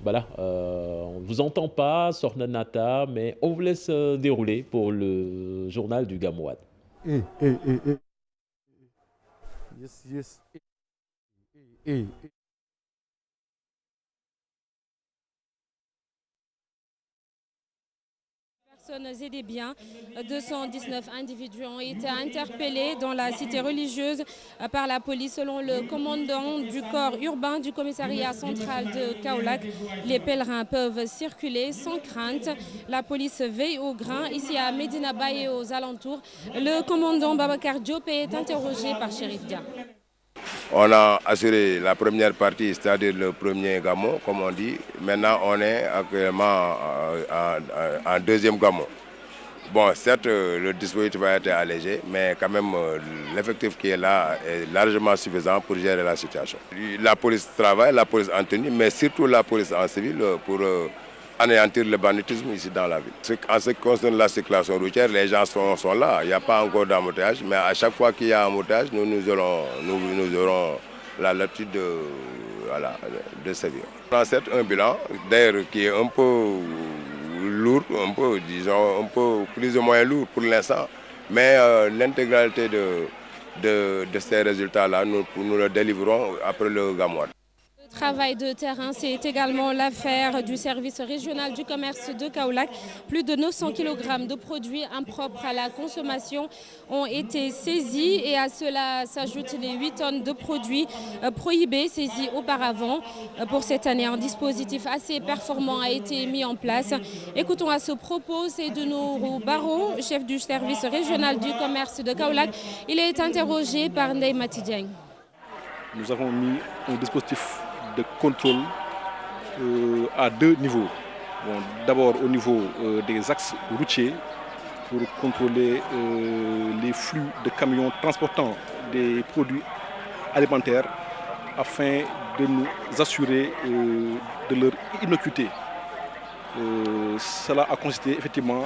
voilà, on ne vous entend pas, Sokhna Nata, mais on vous laisse dérouler pour le journal du Gamouad. Yes, yes. Eh, eh. Personnes et des biens. 219 individus ont été interpellés dans la cité religieuse par la police. Selon le commandant du corps urbain du commissariat central de Kaolack, les pèlerins peuvent circuler sans crainte. La police veille au grain ici à Medina Baye et aux alentours. Le commandant Babacar Diop est interrogé par Chérif Dia. On a assuré la première partie, c'est-à-dire le premier gamon, comme on dit. Maintenant, on est actuellement en deuxième gamon. Bon, certes, le dispositif a été allégé, mais quand même, l'effectif qui est là est largement suffisant pour gérer la situation. La police travaille, la police en tenue, mais surtout la police en civil pour anéantir le banditisme ici dans la ville. En ce qui concerne la circulation routière, les gens sont là. Il n'y a pas encore d'embouteillage, mais à chaque fois qu'il y a un embouteillage, nous aurons la latitude de sévir. On a certes un bilan, d'ailleurs, qui est un peu lourd, disons, un peu plus ou moins lourd pour l'instant, mais l'intégralité de ces résultats-là, nous le délivrons après le Gamouad. Le travail de terrain, c'est également l'affaire du service régional du commerce de Kaolack. Plus de 900 kg de produits impropres à la consommation ont été saisis et à cela s'ajoutent les 8 tonnes de produits prohibés saisis auparavant. Pour cette année, un dispositif assez performant a été mis en place. Écoutons à ce propos Seydou Baro, chef du service régional du commerce de Kaolack. Il est interrogé par Ndeye Mati. Nous avons mis un dispositif de contrôle à deux niveaux. Bon, d'abord au niveau des axes routiers pour contrôler les flux de camions transportant des produits alimentaires afin de nous assurer de leur innocuité. Cela a consisté effectivement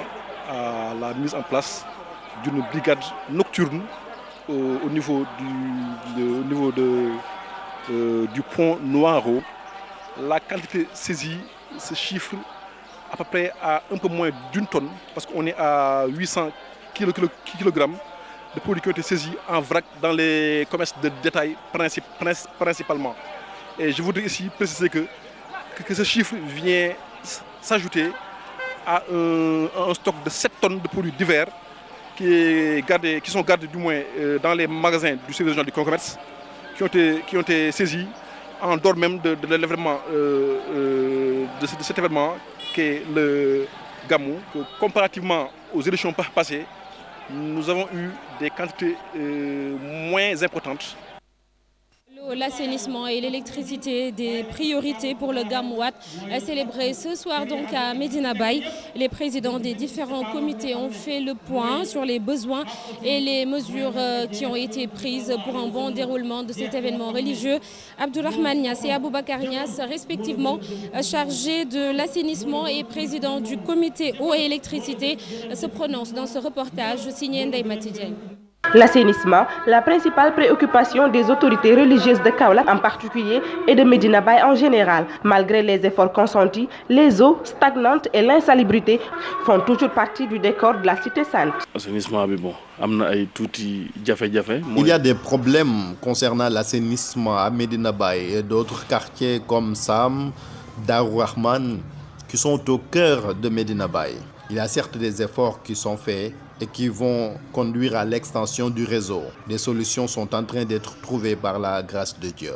à la mise en place d'une brigade nocturne au niveau du pont Noiro. La quantité saisie se chiffre à peu près à un peu moins d'une tonne, parce qu'on est à 800 kg de produits qui ont été saisis en vrac dans les commerces de détail principalement. Et je voudrais ici préciser que ce chiffre vient s'ajouter à un stock de 7 tonnes de produits divers qui sont gardés du moins dans les magasins du service régional du commerce, qui ont été saisis en dehors même de l'événement de cet événement qu'est le Gamou, que comparativement aux élections passées, nous avons eu des quantités moins importantes. L'assainissement et l'électricité, des priorités pour le Gamouad, célébré ce soir donc à Medina Baye. Les présidents des différents comités ont fait le point sur les besoins et les mesures qui ont été prises pour un bon déroulement de cet événement religieux. Abdourahmane Niass et Aboubakar Niass, respectivement chargés de l'assainissement et président du comité eau et électricité, se prononcent dans ce reportage signé Ndeye Mati Diagne. L'assainissement, la principale préoccupation des autorités religieuses de Kaolack en particulier et de Medina Baye en général. Malgré les efforts consentis, les eaux stagnantes et l'insalubrité font toujours partie du décor de la cité sainte. Il y a des problèmes concernant l'assainissement à Medina Baye et d'autres quartiers comme Sam, Darou Rahman, qui sont au cœur de Medina Baye. Il y a certes des efforts qui sont faits et qui vont conduire à l'extension du réseau. Des solutions sont en train d'être trouvées par la grâce de Dieu.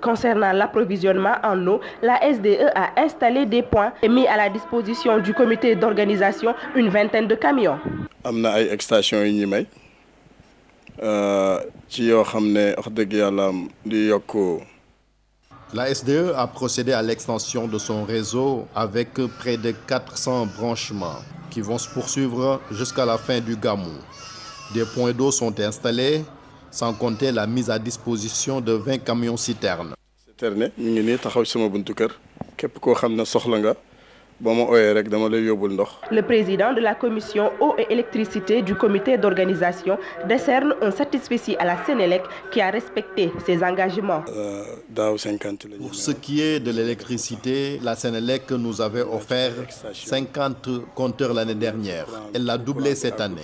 Concernant l'approvisionnement en eau, la SDE a installé des points et mis à la disposition du comité d'organisation une vingtaine de camions. La SDE a procédé à l'extension de son réseau avec près de 400 branchements qui vont se poursuivre jusqu'à la fin du Gamou. Des points d'eau sont installés, sans compter la mise à disposition de 20 camions citernes. Le président de la commission eau et électricité du comité d'organisation décerne un satisfecit à la Sénélec qui a respecté ses engagements. Pour ce qui est de l'électricité, la Sénélec nous avait offert 50 compteurs l'année dernière. Elle l'a doublé cette année.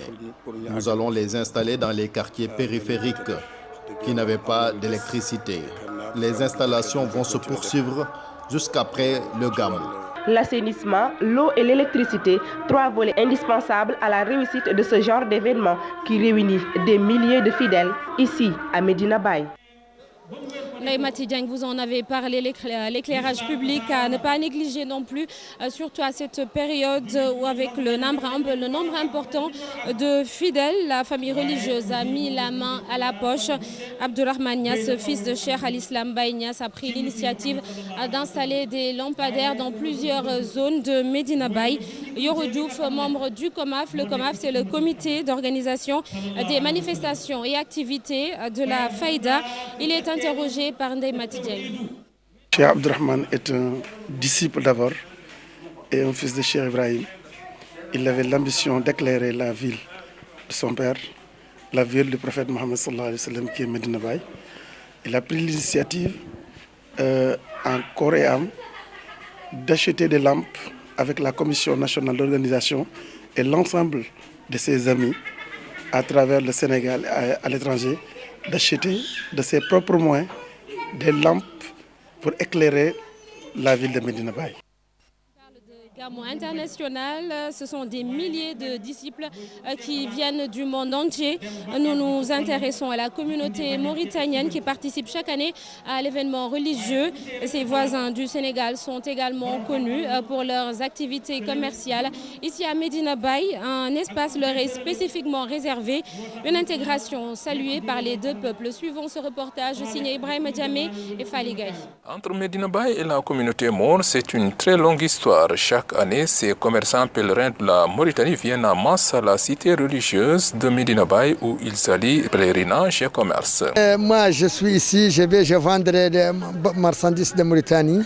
Nous allons les installer dans les quartiers périphériques qui n'avaient pas d'électricité. Les installations vont se poursuivre jusqu'après le Gamou. L'assainissement, l'eau et l'électricité, 3 volets indispensables à la réussite de ce genre d'événement qui réunit des milliers de fidèles ici à Medina Baye. Naïmati Dieng, vous en avez parlé, l'éclairage public à ne pas négliger non plus, surtout à cette période où avec le nombre important de fidèles, la famille religieuse a mis la main à la poche. Abdourahmane Niass, fils de Cheikh Al-Islam Baye Niass, a pris l'initiative d'installer des lampadaires dans plusieurs zones de Medina Baye. Yoro Diouf, membre du COMAF. Le COMAF, c'est le comité d'organisation des manifestations et activités de la Faïda. Il est interrogé par Ndeye Mati Dieng. Cheikh Abdourahmane est un disciple d'abord et un fils de Cheikh Ibrahim. Il avait l'ambition d'éclairer la ville de son père, la ville du prophète Mohammed sallallahu alayhi wa sallam qui est Medina Baye. Il a pris l'initiative en corps et âme d'acheter des lampes avec la commission nationale d'organisation et l'ensemble de ses amis à travers le Sénégal et à l'étranger, d'acheter de ses propres moyens des lampes pour éclairer la ville de Medina Baye. Gamou international, ce sont des milliers de disciples qui viennent du monde entier. Nous nous intéressons à la communauté mauritanienne qui participe chaque année à l'événement religieux. Ses voisins du Sénégal sont également connus pour leurs activités commerciales. Ici à Medina Baye, un espace leur est spécifiquement réservé. Une intégration saluée par les deux peuples. Suivons ce reportage signé Ibrahim Diamé et Fally Gaye. Entre Medina Baye et la communauté maure, c'est une très longue histoire. Chaque année, ces commerçants pèlerins de la Mauritanie viennent en masse à la cité religieuse de Medina Baye où ils allient pèlerinage et commerce. Moi, je suis ici, je vendrai des marchandises de Mauritanie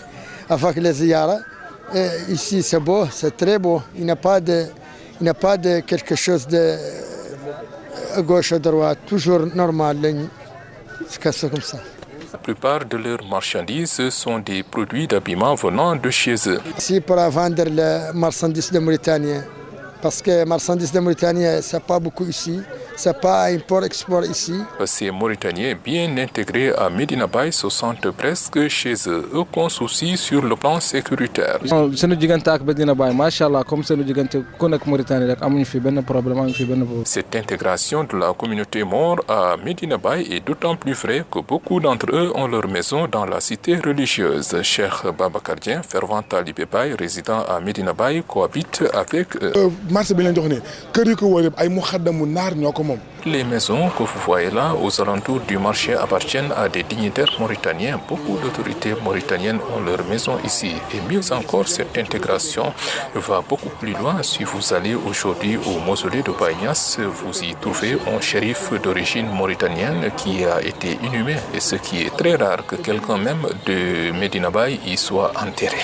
avec les ziyara. Ici, c'est beau, c'est très beau. Il n'y a pas de quelque chose de gauche ou droite, toujours normal. C'est comme ça. La plupart de leurs marchandises sont des produits d'habillement venant de chez eux. Ici, pour vendre les marchandises de Mauritanie, parce que les marchandises de Mauritanie, ce n'est pas beaucoup ici. Ce n'est pas import-export ici. Ces Mauritaniens bien intégrés à Medina Baye se sentent presque chez eux. Aucun souci sur le plan sécuritaire. Cette intégration de la communauté maure à Medina Baye est d'autant plus vraie que beaucoup d'entre eux ont leur maison dans la cité religieuse. Cheikh Babacar Dieng, fervent talibé Baye, résident à Medina Baye, cohabite avec eux. Les maisons que vous voyez là aux alentours du marché appartiennent à des dignitaires mauritaniens. Beaucoup d'autorités mauritaniennes ont leurs maisons ici. Et mieux encore, cette intégration va beaucoup plus loin. Si vous allez aujourd'hui au mausolée de Baye Niass, vous y trouvez un shérif d'origine mauritanienne qui a été inhumé. Et ce qui est très rare que quelqu'un même de Medina Baye y soit enterré.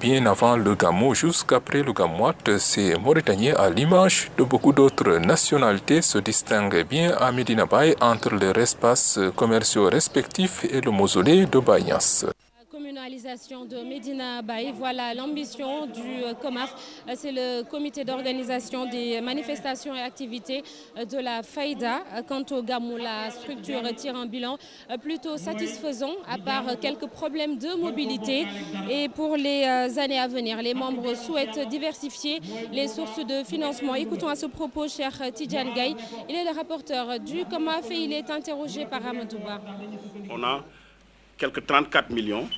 Bien avant le Gamou, jusqu'après le Gamouat, ces Mauritaniens, à l'image de beaucoup d'autres nationalités, se distinguent bien à Medina Baye entre leurs espaces commerciaux respectifs et le mausolée de Baye Niass. Communalisation de Medina Baye, voilà l'ambition du COMAF, c'est le comité d'organisation des manifestations et activités de la Faïda. Quant au Gamou, la structure tire un bilan plutôt satisfaisant à part quelques problèmes de mobilité. Et pour les années à venir, les membres souhaitent diversifier les sources de financement. Écoutons à ce propos Cheikh Tidiane Gaye, il est le rapporteur du COMAF et il est interrogé par Amadouba. On a quelques 34 millions.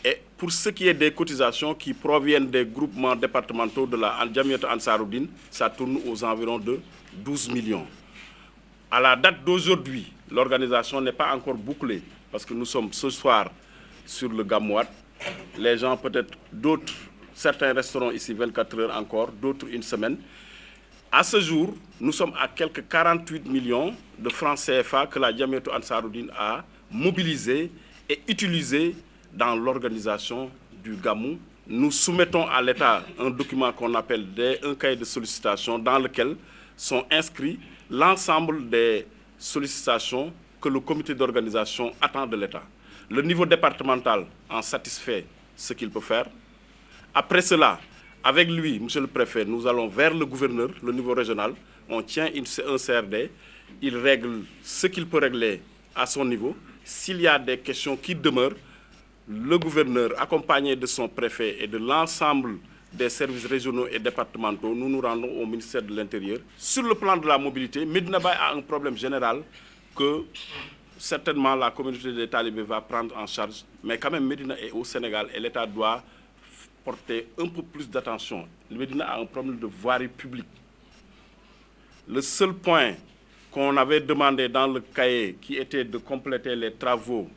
Et pour ce qui est des cotisations qui proviennent des groupements départementaux de la Al-Jamiat Ansaroudine, ça tourne aux environs de 12 millions. À la date d'aujourd'hui, l'organisation n'est pas encore bouclée parce que nous sommes ce soir sur le Gamouat. Les gens, peut-être d'autres, certains resteront ici 24 heures encore, d'autres une semaine. À ce jour, nous sommes à quelques 48 millions de francs CFA que la Jamiatou Ansaroudine a mobilisés et utilisés dans l'organisation du Gamou. Nous soumettons à l'État un document qu'on appelle un cahier de sollicitation dans lequel sont inscrits l'ensemble des sollicitations que le comité d'organisation attend de l'État. Le niveau départemental en satisfait ce qu'il peut faire. Après cela, avec lui, monsieur le préfet, nous allons vers le gouverneur, le niveau régional. On tient un CRD. Il règle ce qu'il peut régler à son niveau. S'il y a des questions qui demeurent, le gouverneur, accompagné de son préfet et de l'ensemble des services régionaux et départementaux, nous nous rendons au ministère de l'Intérieur. Sur le plan de la mobilité, Medina Baye a un problème général que certainement la communauté des talibés va prendre en charge. Mais quand même, Medina est au Sénégal et l'État doit porter un peu plus d'attention. Le Medina a un problème de voirie publique. Le seul point qu'on avait demandé dans le cahier, qui était de compléter les travaux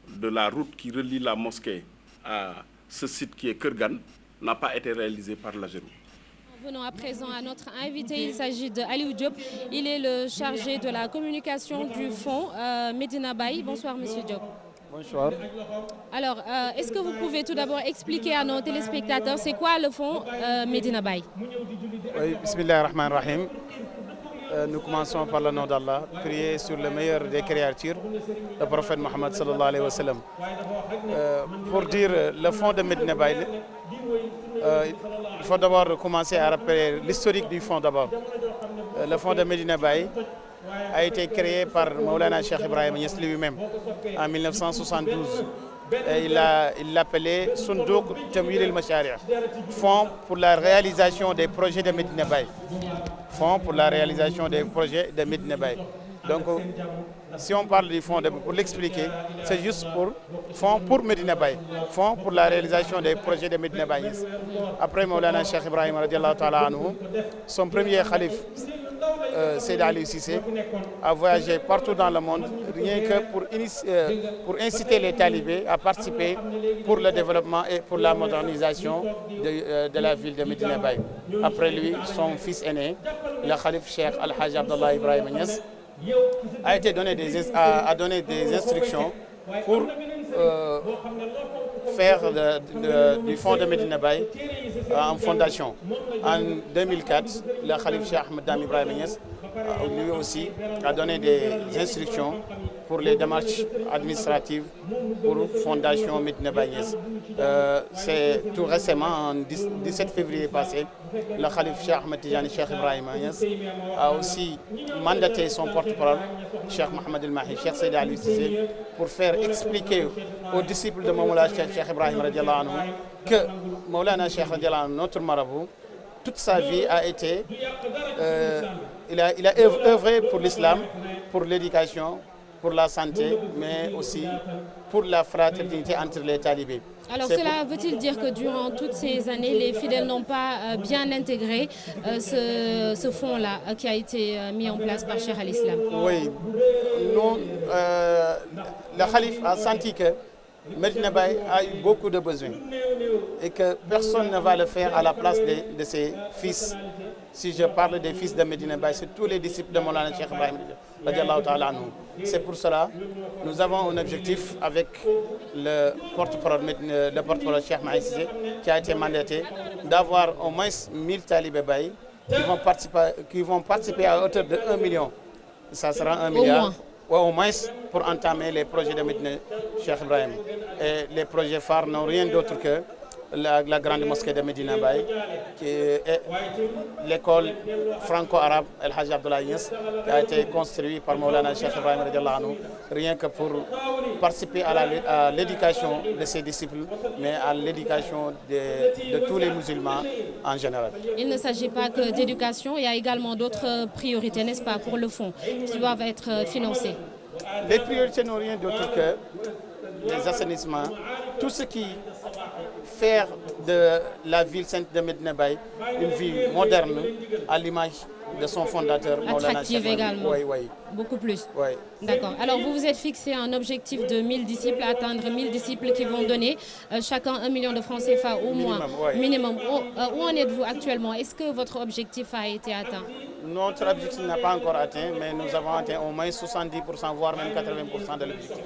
de la route qui relie la mosquée à ce site qui est Kurgan, n'a pas été réalisé par l'AGEROUTE. Venons à présent à notre invité, il s'agit de Aliou Diop. Il est le chargé de la communication du fonds Medina Baye. Bonsoir monsieur Diop. Bonsoir. Alors, est-ce que vous pouvez tout d'abord expliquer à nos téléspectateurs c'est quoi le fonds Medina Baye? Oui, bismillah ar-Rahman ar-Rahim. Nous commençons par le nom d'Allah, prier sur le meilleur des créatures, le prophète Mohammed sallallahu alayhi wa sallam. Pour dire le fonds de Medina Baye, il faut d'abord commencer à rappeler l'historique du fonds d'abord. Le fonds de Medina Baye a été créé par Maulana Cheikh Ibrahim Niass lui-même en 1972. Il l'appelait Sundouk Tamwil al-Mashari', fonds pour la réalisation des projets de Medina Baye. Fonds pour la réalisation des projets de Medina Baye. Donc, si on parle du fonds, pour l'expliquer, c'est juste pour fonds pour Medina Baye, fonds pour la réalisation des projets de Medina Baye. Après Maulana Cheikh Ibrahim radiallahu ta'ala anhu, son premier calife, Seydi Ali Cissé, a voyagé partout dans le monde, rien que pour inciter les talibés à participer pour le développement et pour la modernisation de la ville de Medina Baye. Après lui, son fils aîné, le calife Cheikh Al-Hajj Abdallah Ibrahim Niass, a donné des instructions pour faire du fonds de Medina Baye en fondation. En 2004, le calife Cheikh Ahmed Dame Ibrahim Niass, lui aussi, a donné des instructions pour les démarches administratives pour Fondation Medina Baye Niass. C'est tout récemment, en 17 février passé, le calife Cheikh Ahmed Tijani Cheikh Ibrahim Niass a aussi mandaté son porte-parole, Cheikh Mohamed El Mahi, Cheikh Seydi Ali Cissé, pour faire expliquer aux disciples de Maulana Cheikh Ibrahim radiallahu anhu que Maulana Cheikh radiallahu anhu, notre marabout, toute sa vie a été, il a œuvré pour l'islam, pour l'éducation, pour la santé, mais aussi pour la fraternité entre les talibés. Alors cela veut-il dire que durant toutes ces années, les fidèles n'ont pas bien intégré ce fonds-là qui a été mis en place par Cheikh al-Islam? Oui, le calife a senti que Medina Baye a eu beaucoup de besoins et que personne ne va le faire à la place de ses fils. Si je parle des fils de Medina Baye, c'est tous les disciples de Maulana Cheikh Ibrahim radiallahu ta'ala anhu. C'est pour cela que nous avons un objectif avec le porte-parole Cheikh Mahi Cissé qui a été mandaté d'avoir au moins 1000 talibés Baye qui vont participer à hauteur de 1 million. Ça sera 1 milliard. Au moins pour entamer les projets de Medina Cheikh Ibrahim. Et les projets phares n'ont rien d'autre que la grande mosquée de Medina Baye, qui est l'école franco-arabe El Hajj Abdallah Niass, qui a été construite par Maulana Cheikh Ibrahim radiallahu anhu, rien que pour participer à l'éducation de ses disciples, mais à l'éducation de tous les musulmans en général. Il ne s'agit pas que d'éducation, il y a également d'autres priorités, n'est-ce pas, pour le fonds, qui doivent être financées. Les priorités n'ont rien d'autre que les assainissements, tout ce qui fait de la ville sainte de Medina Baye une ville moderne à l'image de son fondateur. Attractive également. Oui, oui. Beaucoup plus. Oui. D'accord. Alors vous vous êtes fixé un objectif de 1000 disciples, atteindre 1000 disciples qui vont donner chacun 1 million de francs CFA au moins. Minimum. Où en êtes-vous actuellement? Est-ce que votre objectif a été atteint? Notre objectif n'a pas encore atteint, mais nous avons atteint au moins 70%, voire même 80% de l'objectif.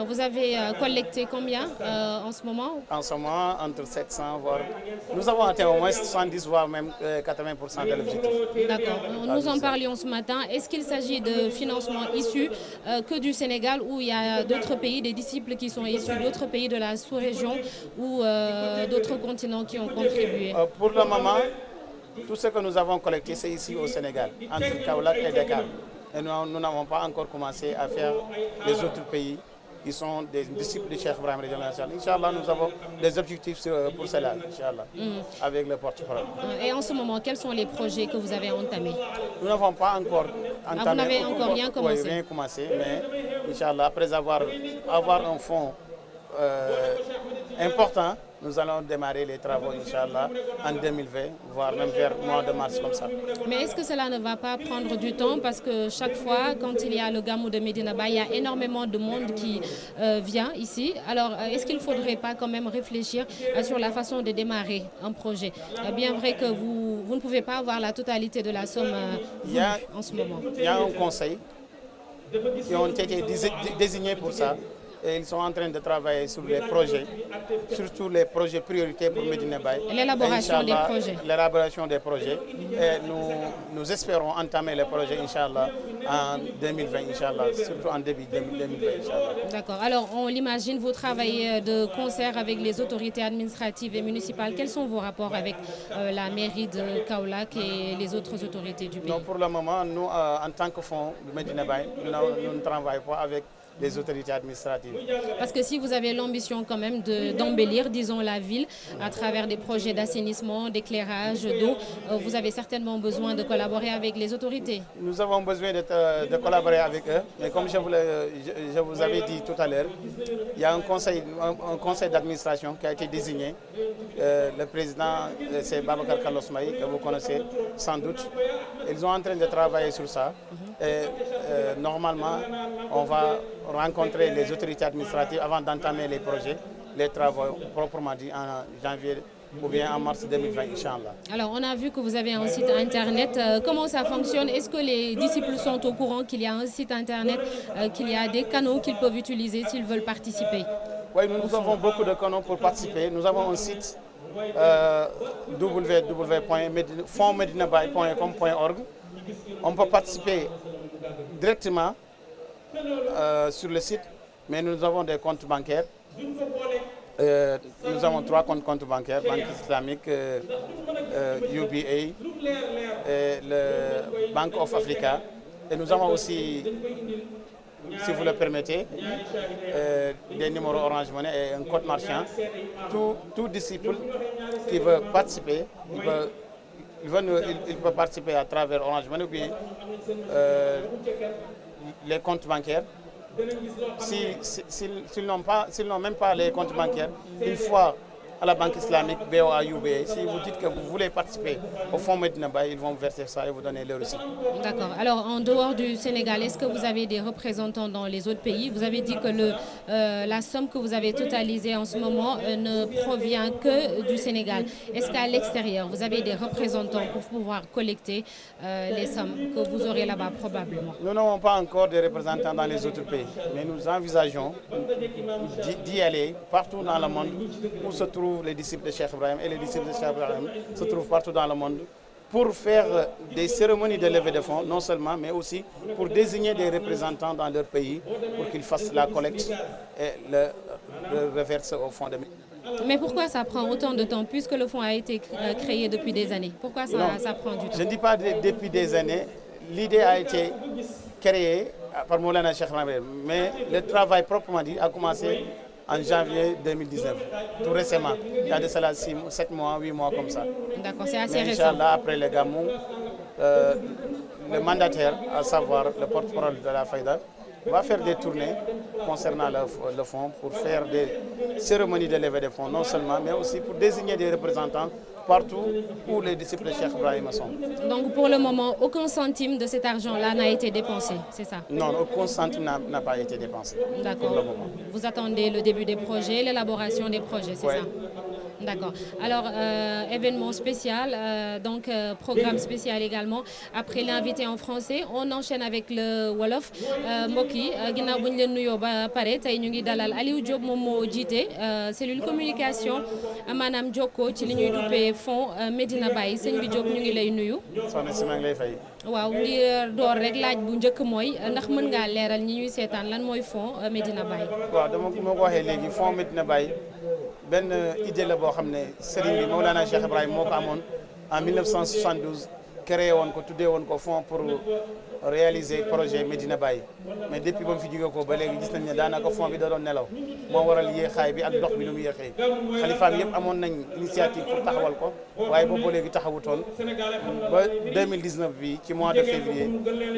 Vous avez collecté combien en ce moment? En ce moment, entre 700, voire... Nous avons atteint au moins 70, voire même 80% de l'objectif. D'accord. Nous en parlions ce matin. Est-ce qu'il s'agit de financements issus que du Sénégal, ou il y a d'autres pays, des disciples qui sont issus d'autres pays de la sous-région ou d'autres continents qui ont contribué? Pour le moment, tout ce que nous avons collecté, c'est ici au Sénégal, entre Kaolack et Dakar. Et nous n'avons pas encore commencé à faire les autres pays qui sont des disciples du Cheikh Ibrahim. Inch'Allah, nous avons des objectifs pour cela, Inch'Allah, avec le porte-parole. Et en ce moment, quels sont les projets que vous avez entamés? Nous n'avons pas encore entamé. Vous n'avez encore rien commencé? Oui, rien commencé, mais Inch'Allah, après avoir un fonds important, nous allons démarrer les travaux, Inch'Allah, en 2020, voire même vers le mois de mars comme ça. Mais est-ce que cela ne va pas prendre du temps? Parce que chaque fois, quand il y a le Gamou de Medina Baye, il y a énormément de monde qui vient ici. Alors, est-ce qu'il ne faudrait pas quand même réfléchir sur la façon de démarrer un projet? Bien vrai que vous ne pouvez pas avoir la totalité de la somme en ce moment. Il y a un conseil qui ont été désignés pour ça. Et ils sont en train de travailler sur les projets, surtout les projets prioritaires pour Medina Baye. L'élaboration des projets. L'élaboration des projets. Et nous espérons entamer les projets, Inch'Allah, en 2020, Inch'Allah, surtout en début 2020, Inch'Allah. D'accord. Alors, on l'imagine, vous travaillez de concert avec les autorités administratives et municipales. Quels sont vos rapports avec la mairie de Kaolack et les autres autorités du pays? Non, pour le moment, nous, en tant que fonds de Medina Baye, nous ne travaillons pas avec les autorités administratives. Parce que si vous avez l'ambition quand même d'embellir, disons, la ville à travers des projets d'assainissement, d'éclairage, d'eau, vous avez certainement besoin de collaborer avec les autorités. Nous avons besoin de collaborer avec eux, mais comme je vous avais dit tout à l'heure, il y a un conseil d'administration qui a été désigné. Le président, c'est Babacar Carlos Maï, que vous connaissez sans doute. Ils sont en train de travailler sur ça. Et normalement, on va rencontrer les autorités administratives avant d'entamer les projets, les travaux proprement dit en janvier ou bien en mars 2020, Inch'Allah. Alors, on a vu que vous avez un site internet. Comment ça fonctionne? Est-ce que les disciples sont au courant qu'il y a un site internet, qu'il y a des canaux qu'ils peuvent utiliser s'ils veulent participer? Oui, nous avons beaucoup de canaux pour participer. Nous avons un site www.fondmedinabaye.com.org. On peut participer directement sur le site, mais nous avons des comptes bancaires. Nous avons 3 comptes bancaires, Banque islamique, UBA, et le Bank of Africa. Et nous avons aussi, si vous le permettez, des numéros Orange Money et un code marchand. Tout disciple qui veut participer, il peut participer à travers Orange Money ou bien les comptes bancaires. S'ils n'ont même pas les comptes bancaires, une fois à la Banque islamique, BOA, UBA, si vous dites que vous voulez participer au fonds Medina Baye, ils vont verser ça et vous donner le reçu. D'accord. Alors, en dehors du Sénégal, est-ce que vous avez des représentants dans les autres pays? Vous avez dit que la somme que vous avez totalisée en ce moment ne provient que du Sénégal. Est-ce qu'à l'extérieur, vous avez des représentants pour pouvoir collecter les sommes que vous aurez là-bas probablement? Nous n'avons pas encore de représentants dans les autres pays, mais nous envisageons d'y aller partout dans le monde où se trouvent les disciples de Cheikh Ibrahim, et les disciples de Cheikh Ibrahim se trouvent partout dans le monde pour faire des cérémonies de levée de fonds, non seulement, mais aussi pour désigner des représentants dans leur pays pour qu'ils fassent la collecte et le reversent au fond de... Mais pourquoi ça prend autant de temps, puisque le fonds a été créé depuis des années? Pourquoi ça prend du temps? Je ne dis pas depuis des années. L'idée a été créée par Moulana Cheikh Ibrahim, mais le travail proprement dit a commencé en janvier 2019, tout récemment. Il y a de cela 7 mois, 8 mois comme ça. D'accord, c'est assez récent. Inch'Allah, après le Gamou, le mandataire, à savoir le porte-parole de la Faïda, va faire des tournées concernant le fonds pour faire des cérémonies de levée des fonds, non seulement, mais aussi pour désigner des représentants partout où les disciples de Cheikh Ibrahim sont. Donc pour le moment, aucun centime de cet argent-là n'a été dépensé, c'est ça? Non, aucun centime n'a pas été dépensé. D'accord. Vous attendez le début des projets, l'élaboration des projets, c'est ça? D'accord. Alors, événement spécial, donc programme spécial également. Après l'invité en français, on enchaîne avec le Wolof. mbokk yi ginnaaw bu ñu leen nuyoo ba pare tey ñu ngi dalal Aliou Diop moom moo jiite cellule communication maanaam jokkoo ci li ñuy duppee fonds Medina Baye sëñ bi Diop ñu ngi lay nuyu. soxna si maa ngi lay fay. waaw ngir door rek laaj bu njëkk mooy ndax mën ngaa leeral ñi ñuy seetaan lan mooy fonds Medina Baye. waaw dama ko waxee léegi fonds Medina Baye benn idée la boo xam ne Serigne bi Mawlana Cheikh Ibrahim moo ko amoon en 1972 créé woon ko tuddee woon ko fonds pour réaliser projet Medina Baye mais depuis ba mu fi jógee ko ba léegi gis nañ ne daanaka fonds bi da doon nelaw moo waral yéexaay bi ak dox bi nu mu yéexee xalifaam yëpp amoon nañ initiative pour taxawal ko waaye boobu ba léegi taxawutoon ba 2019 bi ci mois de février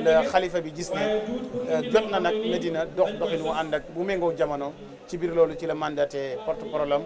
la xalifa bi gis ne jot na nag Medina doxin mu ànd ak bu méngoo jamono ci biir loolu ci la mandaté porte-parole am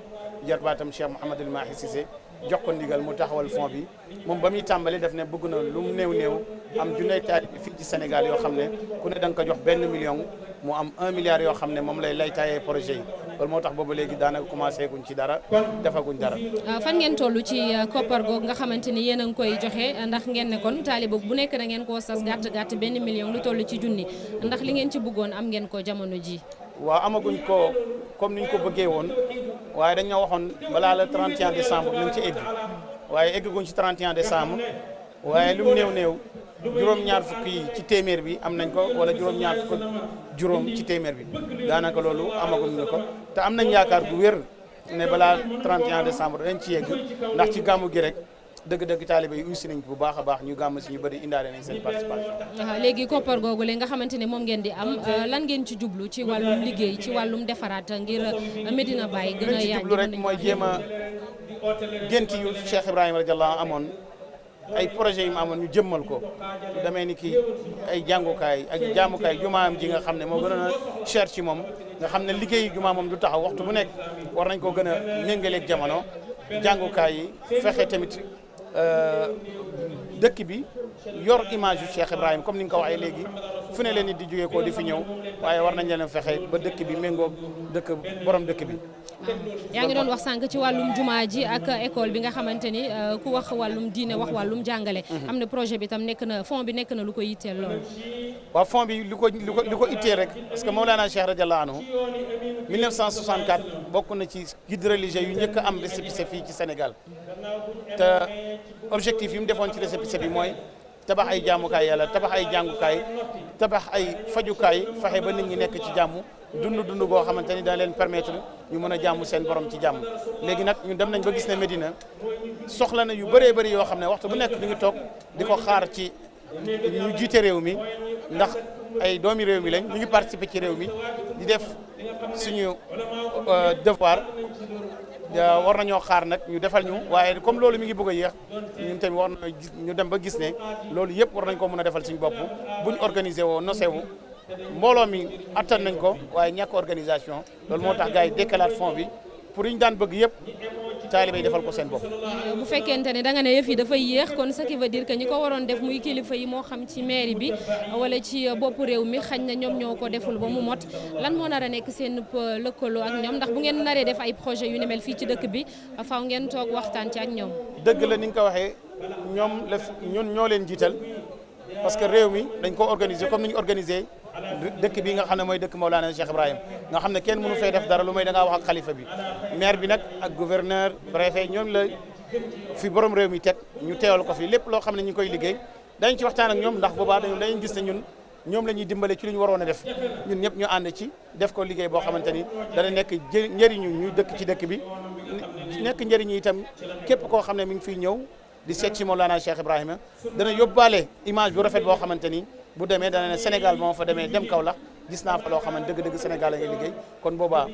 jarbaatam Cheikh Mouhamadul Mahi Cissé jox ko ndigal mu taxawal fond bi moom ba muy tàmbali daf ne bëgg na lu mu néew am junney taalibe fii ci Sénégal yoo xam ne ku ne da nga ko jox 1 million mu am 1 milliard yoo xam ne moom lay taayee projet yi loolu moo tax boobu léegi daanaka commencé guñ ci dara defaguñ dara. fan ngeen toll ci koppar googu nga xamante ni yéen a ngi koy joxe ndax ngeen ne kon taalibe bu nekk da ngeen koo sas gàtt 1 million lu toll ci junni ndax li ngeen ci bëggoon am ngeen ko jamono ji. waaw amaguñ ko comme niñ ko bëggee woon waaye dañoo waxoon balaa le 31 décembre nañ ci egg waaye egguñ ci 31 décembre waaye lu mu néew juróom-ñaar fukk yi ci téeméer bi am nañ ko wala juróom-ñaar fukk juróom ci téeméer bi daanaka loolu amaguñ na ko te am nañ yaakaar bu wér ne balaa 31 décembre dañ ci yegg ndax ci gàmmu gi rek dëgg-dëgg taalibe yi uysi nañ bu baax a baax ñu gàmm si ñu bëri indaale nañ seen participation. léegi koppar googu li nga xamante ne moom ngeen di am lan ngeen ci jublu ci wàllum liggéey ci wàllum defaraat ngir Medina Baye gën a ci jublu rek mooy jéem a gént yu Cheikh Ibrahima radiyallahu amoon ay projet yu mu amoon ñu jëmmal ko demee ni ki ay jàngukaay ak jaamukaay jumaam ji nga xam ne moo gën a cher ci moom nga xam ne liggéey jumaa moom du taxaw waxtu bu nekk war nañ koo gën a méngaleeg jamono jàngukaay yi fexe tamit dëkk bi yor image yu Cheikh Ibrahim comme ni nga ko waxee léegi fu ne leen nit di jógee ko di fi ñëw waaye war nañ leen fexe ba dëkk bi méngoo dëkk borom dëkk bi. yaa ngi doon wax sànq ci wàllum jumaa ji ak école bi nga xamante ni ku wax wàllum diine wax wàllum jàngale. am na projet bi tam nekk na fond bi nekk na lu ko yitteel lool. waaw fond bi li ko itteel rek parce que Mawlana Cheikh radiyallahu anhu 1964 bokk na ci guide religieux yu njëkk a am récépissé fii ci Sénégal te objectif yi mu defoon ci récépissé bi mooy tabax ay jaamukaay yàlla tabax ay jàngukaay tabax ay fajukaay fexe ba nit ñi nekk ci jàmm dund goo xamante ni dana leen permettre ñu mën a jàmm seen borom ci jàmm. léegi nag ñun dem nañ ba gis ne Medina soxla na yu bëree bëri yoo xam ne waxtu bu nekk ñu ngi toog di ko xaar ci ñu jiite réew mi ndax ay doomi réew mi lañ ñu ngi participer ci réew mi di def suñu devoir war nañoo xaar nag ñu defal ñu waaye comme loolu mi ngi bëgg a yéex ñun tamit war na ñu dem ba gis ne loolu yëpp war nañ ko mën a defal suñu bopp buñ organiser woo nosewu mbooloo mi attan nañ ko waaye ñàkk organisation loolu moo tax gars yi décalaat fond bi pour ñu daan bëgg yëpp taalibe yi defal ko seen bopp. bu fekkente ne da nga ne yëf yi dafay yéex kon ce qui veut dire que ñi ko waroon def muy kilifa yi moo xam ci mairie bi wala ci boppu réew mi xañ na ñoom ñoo ko deful ba mu mot lan moo nar a nekk seen lëkkaloo ak ñoom ndax bu ngeen naree def ay projet yu ni mel fii ci dëkk bi faaw ngeen toog waxtaan ci ak ñoom. dëgg la ni nga ko waxee ñun ñoo leen jiital parce que réew mi dañ ko organiser comme ni ñu organiser dëkk bi nga xam ne mooy dëkk Mawlana Cheikh Ibrahim nga xam ne kenn mënu fay def dara lu may da ngaa wax ak xalifa bi maire bi nag ak gouverneur préfet ñoom la fi borom réew mi teg ñu teewal ko fi lépp loo xam ne ñu ngi koy liggéey dañ ci waxtaan ak ñoom ndax boobaa dañuy gis ne ñoom la ñuy dimbale ci li ñu waroon a def ñun ñëpp ñu ànd ci def ko liggéey boo xamante ni dana nekk njëriñu ñu dëkk ci dëkk bi nekk njëriñu itam képp koo xam ne mi ngi fiy ñëw di seet ci Mawlana Cheikh Ibrahima dana yóbbaale image bu rafet boo xamante ni bu demee dana ne Sénégal moo fa demee dem Kaolack gis naa fa loo xamante dëgg-dëgg Sénégal la ngay liggéey kon boobaa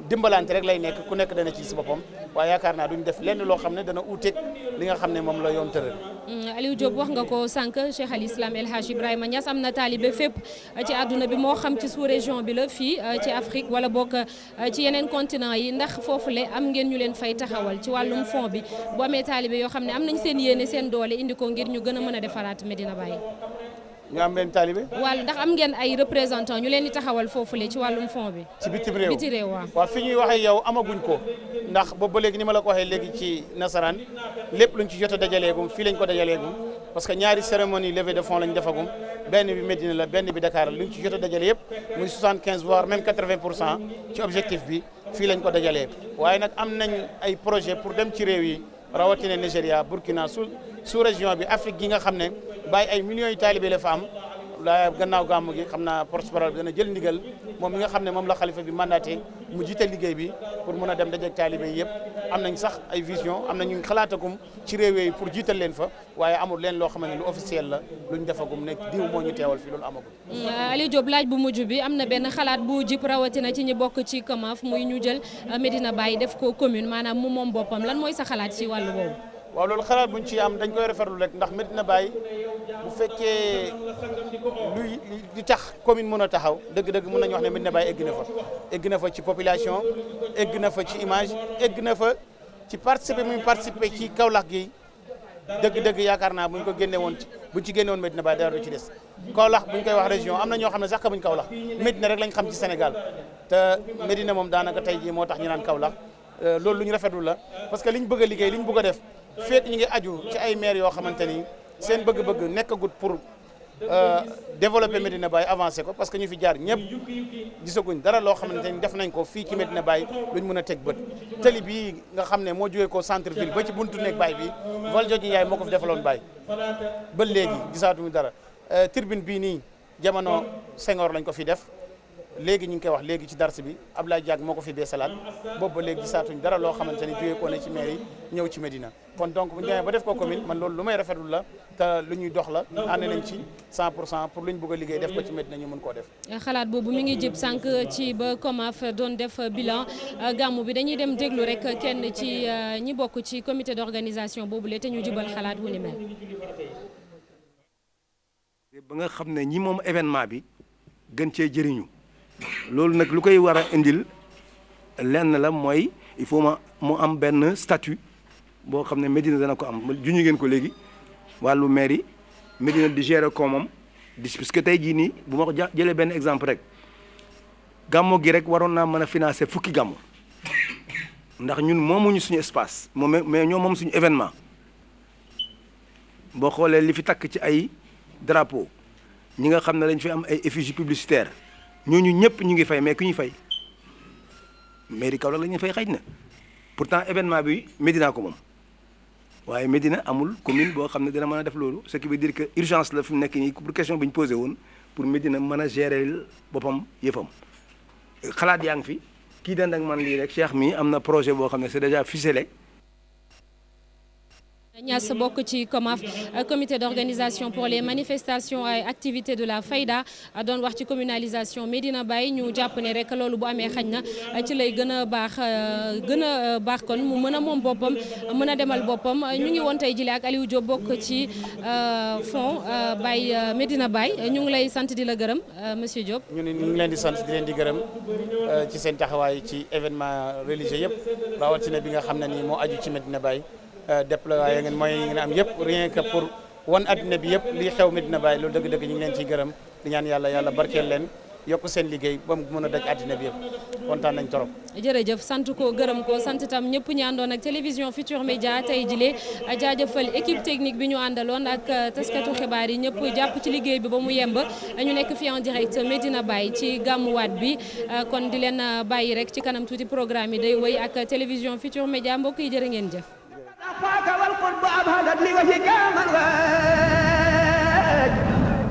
dimbalante rek lay nekk ku nekk dana ci si boppam waaye yaakaar naa duñ def lenn loo xam ne dana uuteeg li nga xam ne moom la yoon tëral Aliou Diop wax nga ko sànq Cheikh al Islam El Hadj Ibrahima Niass am na taalibe fépp ci àdduna bi moo xam ci sous-région bi la fii ci Afrique wala bokk ci yeneen continent yi ndax foofule am ngeen ñu leen fay taxawal ci wàllum fond bi bu amee taalibe yoo xam ne am nañ seen yéene seen doole indi ko ngir ñu gën a mën a defaraat Medina Baye. ñu am benn taalibe. wala ndax am ngeen ay représentant ñu leen di taxawal foofule ci wàllum fond bi. ci bitim réew biti réew waaw. waaw fi ñuy waxee yow amaguñ ko ndax boobu ba léegi ni ma la ko waxee léegi ci nasaraan lépp luñ ci jot a dajaleegum fii lañ ko dajaleegum parce que ñaari cérémonie levée de fonds lañ defagum benn bi Médina la benn bi Dakar la luñ ci jot a dajale yëpp muy 75 voire même 80% ci objectif bi fii lañ ko dajalee waaye nag am nañ ay projet pour dem ci réew yi rawatina Nigéria Burkina sous région bi Afrique gi nga xam ne bàyyi ay millions yu taalibe la fa am la gannaaw gàmmu gi xam naa porte-parole bi dana jël ndigal moom mi nga xam ne moom la xalifa bi mandaté mu jiite liggéey bi pour mun a dem dajeeg taalibe yi yëpp am nañ sax ay vision am nañu xalaatagum ci réew yi pour jiital leen fa waaye amul leen loo xam ne lu officiel la luñ defagum ne diw moo ñu teewal fii loolu amagul. Aliou Diop laaj bu mujj bi am na benn xalaat bu jip rawatina ci ñi bokk ci COMAF muy ñu jël Medina Baye def ko commune maanaam mu moom boppam lan mooy sa xalaat ci wàllu boobu. waaw loolu xalaat buñ ci am dañ koy rafetlu rek ndax Medina Baye bu fekkee luy li tax commune mën a taxaw dëgg-dëgg mën nañu wax ne Medina Baye egg na fa ci population egg na fa ci image egg na fa ci participer ci Kaolack gi dëgg-dëgg yaakaar naa buñ ko génne woon buñ ci génne woon Medina Baye dara du ci des Kaolack buñ koy wax région am na ñoo xam ne sax xamuñ Kaolack Medina rek lañ xam ci Sénégal te Medina moom daanaka tey jii moo tax ñu naan Kaolack loolu lu ñu rafetlu la parce que liñ bëgg a liggéey liñ bëgg a def féet ñu ngi aju ci ay maire yoo xamante ni seen bëgg-bëgg nekkagut pour développer Medina Baye avancer ko parce que ñu fi jaar ñëpp gisaguñ dara loo xamante ni def nañ ko fii ci Medina Baye luñ mën a teg bët tali bii nga xam ne moo jógee ko centre ville ba ci buntu nekk Baye bi Valdiodio Ndiaye moo ko fi defaloon Baye ba léegi gisaatuñu dara tribune bii nii jamono Senghor lañ ko fi def léegi ñu ngi koy wax léegi ci dars bi Abdoulaye Diack moo ko fi deesalaat boobu ba léegi gisaatuñ dara loo xamante ni jógee ko ne ci maire yi ñëw ci Medina kon donc bu ñu demee ba def ko commune man loolu lu may rafetlu la te lu ñuy dox la ànd nañ ci 100% pour lu ñu bëgg a liggéey def ko ci Medina ñu mën koo def. xalaat boobu mi ngi jëm sànq ci ba COMAF doon def bilan gàmmu bi dañuy dem déglu rek kenn ci ñi bokk ci comité d'organisation boobu la te ñu jubal xalaat wu ni mel. ba nga xam ne ñi moom événement bi gën cee jëriñu. loolu nag lu koy war a indil lenn la mooy il faut mu am benn statut boo xam ne Medina dana ko am juñu ngeen ko léegi wàllu mairie Medina di gérer ko moom parce que tey jii nii bu ma ko jëlee benn exemple rek gàmmo gi rek waroon naa mën a financer fukki gàmmo ndax ñun moomuñu suñu espace mais ñoo moom suñu événement boo xoolee li fi takk ci ay drapeau ñi nga xam ne dañ fi am ay effigie publicitaire ñooñu ñëpp ñu ngi fay mais ku ñuy fay mairie Kaolack la ñuy fay xëy na pourtant événement bi Medina ko moom waaye Medina amul commune boo xam ne dina mën a def loolu ce qui veut dire que urgence la fi mu nekk nii pour question bi ñu posé woon pour Medina mën a gérer boppam yëfam xalaat yaa ngi fi kii dend ak man lii rek Cheikh mi am na projet boo xam ne c'est déjà ficelé. Niass bokk ci COMAF comité d'organisation pour les manifestations et activités de la Fayda doon wax ci communalisation Medina Baye ñu jàpp ne rek loolu bu amee xañ na ci lay gën a baax kon mu mën a moom boppam mën a demal boppam ñu ngi woon tey jile ak Aliou Diop bokk ci fond Baye Medina Baye ñu ngi lay sant di la gërëm monsieur Diop. ñu ngi leen di sant di leen di gërëm ci seen taxawaay ci événement religieux yëpp rawatina bi nga xam ne nii moo aju ci Medina Baye. déployé ngeen moyens yi ngeen am yëpp rien que pour wan adduna bi yëpp lii xew Medina Baye loolu dëgg-dëgg ñu ngi leen ciy gërëm di ñaan yàlla barkeel leen yokk seen liggéey ba mu mën a daj adduna bi yëpp kontaan nañ trop. jërëjëf sant ko gërëm ko sant tam ñëpp ñu àndoon ak télévision Futurs Médias tey jile jaajëfal équipe technique bi ñu àndaloon ak taskatu xibaar yi ñëpp jàpp ci liggéey bi ba mu yemb ñu nekk fi en direct Medina Baye ci gàmmuwaat bi kon di leen bàyyi rek ci kanam tuuti programme yi day wëy ak télévision Futurs Médias mbokk yi jërë ngeen jëf. أخاك والقرب أبهدت لي وفيك من غاج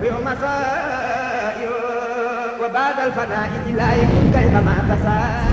يوم مساء وبعد الفناء إلهي كيفما تساء